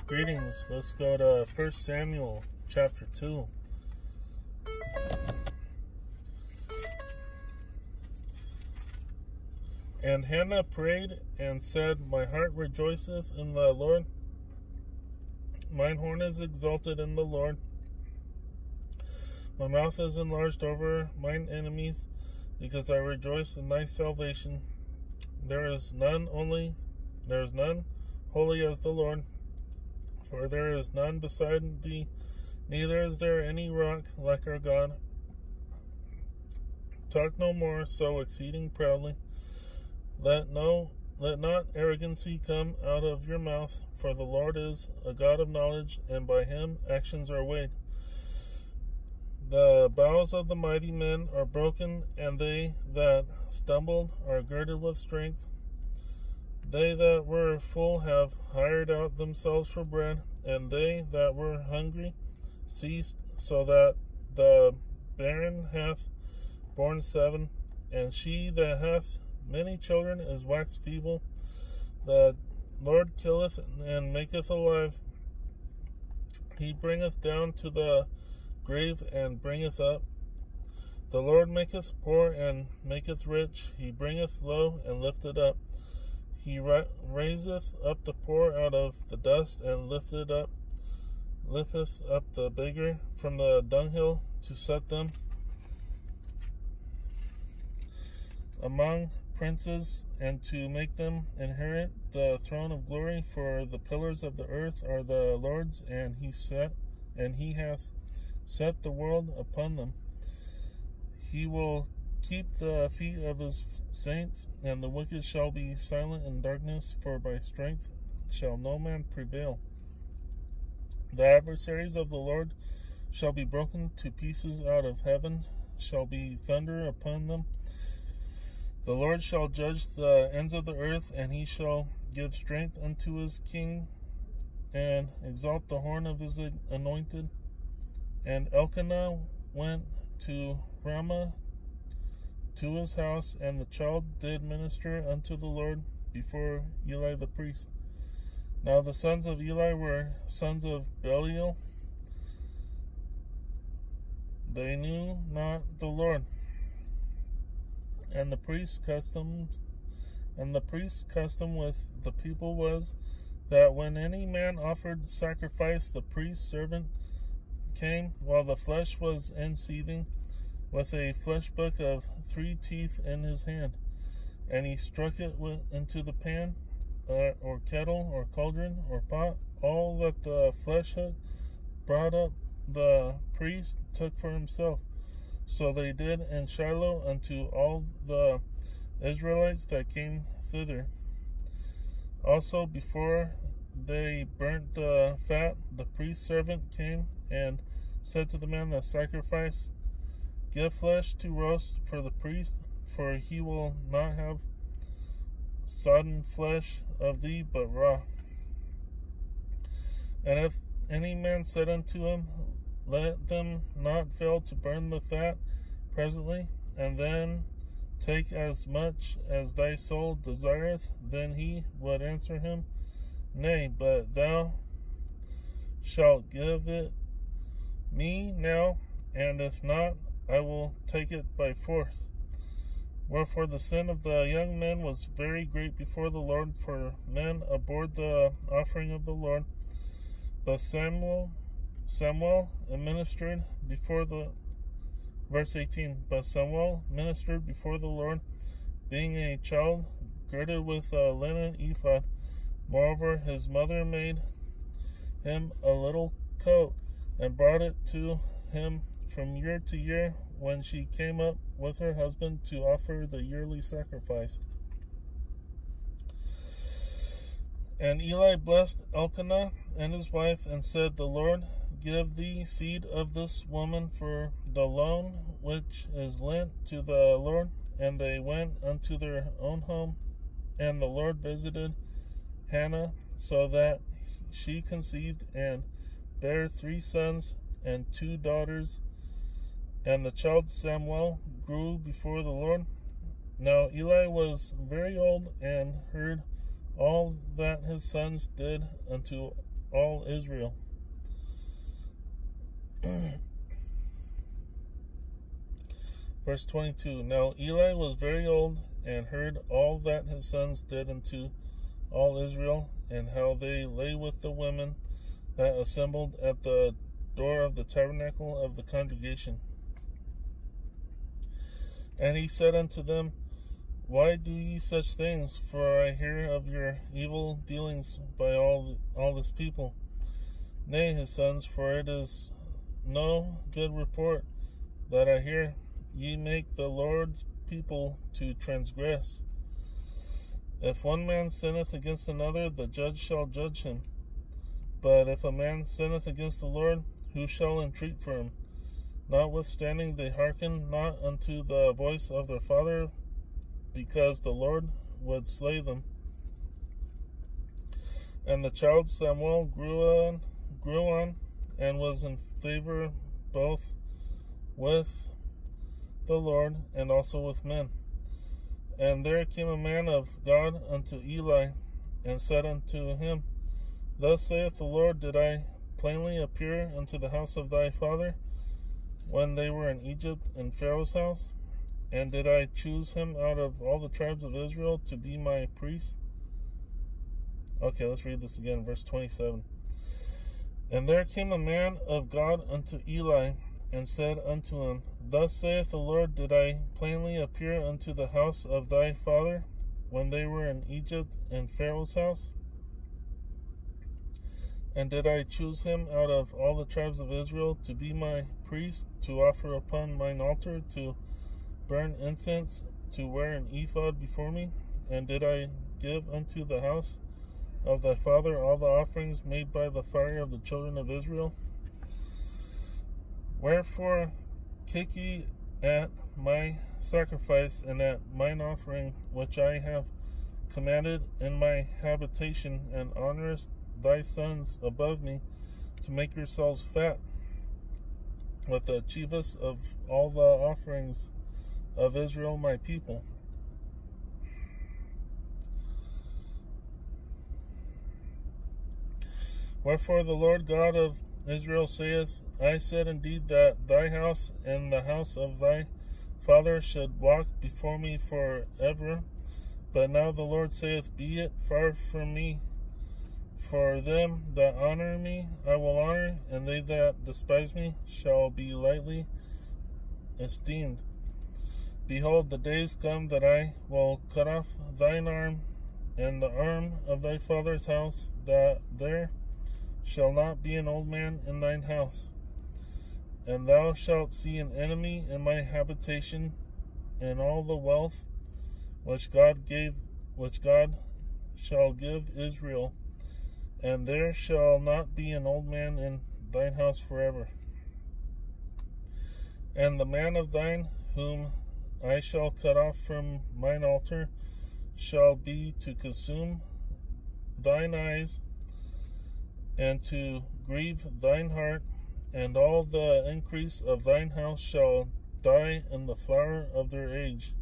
Greetings. Let's go to 1 Samuel chapter 2. And Hannah prayed and said, My heart rejoiceth in the Lord. Mine horn is exalted in the Lord. My mouth is enlarged over mine enemies, because I rejoice in thy salvation. There is none holy as the Lord, for there is none beside thee, neither is there any rock like our God. Talk no more so exceeding proudly. Let not arrogancy come out of your mouth, for the Lord is a God of knowledge, and by him actions are weighed. The bows of the mighty men are broken, and they that stumbled are girded with strength. They that were full have hired out themselves for bread, and they that were hungry ceased, so that the barren hath borne 7, and she that hath many children is waxed feeble. The Lord killeth and maketh alive. He bringeth down to the grave and bringeth up. The Lord maketh poor and maketh rich. He bringeth low and lifteth up. He raiseth up the poor out of the dust, and lifteth up the beggar from the dunghill, to set them among princes, and to make them inherit the throne of glory. For the pillars of the earth are the Lord's, and he hath set the world upon them. He will keep the feet of his saints, and the wicked shall be silent in darkness, for by strength shall no man prevail. The adversaries of the Lord shall be broken to pieces. Out of heaven shall be thunder upon them. The Lord shall judge the ends of the earth, and he shall give strength unto his king, and exalt the horn of his anointed. And Elkanah went to Ramah to his house, and the child did minister unto the Lord before Eli the priest. Now the sons of Eli were sons of Belial. They knew not the Lord. And the priest's custom with the people was that when any man offered sacrifice, the priest's servant came while the flesh was in seething, with a flesh book of 3 teeth in his hand, and he struck it into the pan, or kettle, or cauldron, or pot. All that the flesh hook brought up, the priest took for himself. So they did in Shiloh unto all the Israelites that came thither. Also, before they burnt the fat, the priest's servant came and said to the man that sacrificed, Give flesh to roast for the priest, for he will not have sodden flesh of thee, but raw. And if any man said unto him, Let them not fail to burn the fat presently, and then take as much as thy soul desireth, then he would answer him, Nay, but thou shalt give it me now, and if not, I will take it by force. Wherefore the sin of the young men was very great before the Lord, for men abhorred the offering of the Lord. But Samuel ministered before the verse 18. But Samuel ministered before the Lord, being a child, girded with a linen ephod. Moreover, his mother made him a little coat, and brought it to him from year to year, when she came up with her husband to offer the yearly sacrifice. And Eli blessed Elkanah and his wife, and said, The Lord give thee seed of this woman for the loan which is lent to the Lord. And they went unto their own home, and the Lord visited Hannah, so that she conceived and bare 3 sons and 2 daughters. And the child Samuel grew before the Lord. Now Eli was very old, and heard all that his sons did unto all Israel. Verse 22. Now Eli was very old, and heard all that his sons did unto all Israel, and how they lay with the women that assembled at the door of the tabernacle of the congregation. And he said unto them, Why do ye such things? For I hear of your evil dealings by all this people. Nay, his sons, for it is no good report that I hear ye make the Lord's people to transgress. If one man sinneth against another, the judge shall judge him. But if a man sinneth against the Lord, who shall entreat for him? Notwithstanding they hearken not unto the voice of their father, because the Lord would slay them. And the child Samuel grew on, and was in favor both with the Lord and also with men. And there came a man of God unto Eli, and said unto him, Thus saith the Lord, Did I plainly appear unto the house of thy father, when they were in Egypt in Pharaoh's house? And did I choose him out of all the tribes of Israel to be my priest? Okay, let's read this again, verse 27. And there came a man of God unto Eli, and said unto him, Thus saith the Lord, Did I plainly appear unto the house of thy father, when they were in Egypt in Pharaoh's house? And did I choose him out of all the tribes of Israel to be my priest, to offer upon mine altar, to burn incense, to wear an ephod before me? And did I give unto the house of thy father all the offerings made by the fire of the children of Israel? Wherefore kick ye at my sacrifice and at mine offering, which I have commanded in my habitation, and honorest thy sons above me, to make yourselves fat with the chiefest of all the offerings of Israel my people. Wherefore the Lord God of Israel saith, I said indeed that thy house and the house of thy father should walk before me forever. But now the Lord saith, Be it far from me. For them that honor me I will honor, and they that despise me shall be lightly esteemed. Behold, the days come that I will cut off thine arm and the arm of thy father's house, that there shall not be an old man in thine house. And thou shalt see an enemy in my habitation, and all the wealth which God shall give Israel, and there shall not be an old man in thine house forever. And the man of thine, whom I shall cut off from mine altar, shall be to consume thine eyes, and to grieve thine heart, and all the increase of thine house shall die in the flower of their age.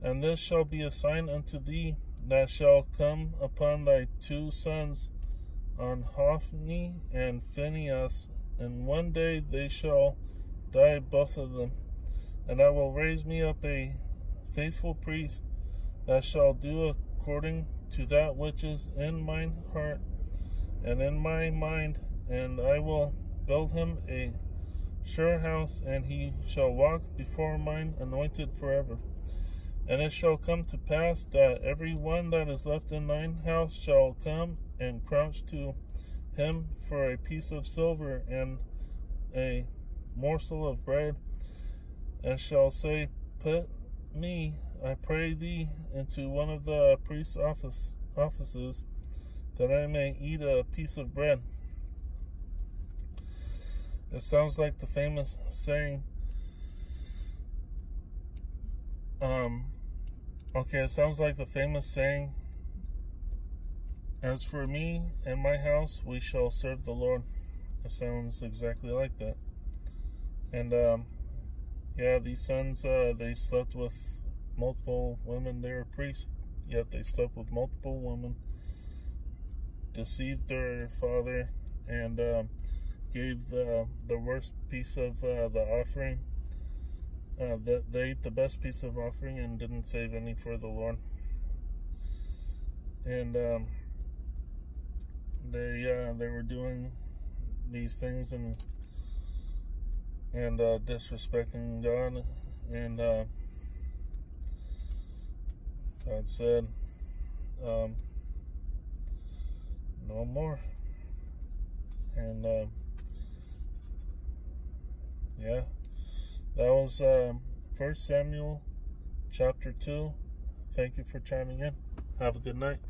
And this shall be a sign unto thee, that shall come upon thy two sons, on Hophni and Phinehas, and one day they shall die both of them. And I will raise me up a faithful priest, that shall do according to that which is in mine heart and in my mind, and I will build him a sure house, and he shall walk before mine anointed forever. And it shall come to pass that every one that is left in thine house shall come and crouch to him for a piece of silver and a morsel of bread, and shall say, Put me, I pray thee, into one of the priest's offices, that I may eat a piece of bread. It sounds like the famous saying, it sounds like the famous saying, As for me and my house, we shall serve the Lord. It sounds exactly like that. And, these sons, they slept with multiple women. They were priests, yet they slept with multiple women. deceived their father and gave the worst piece of the offering. They ate the best piece of offering and didn't save any for the Lord. And they were doing these things and disrespecting God, and God said, no more. And yeah, that was 1 Samuel chapter 2. Thank you for chiming in. Have a good night.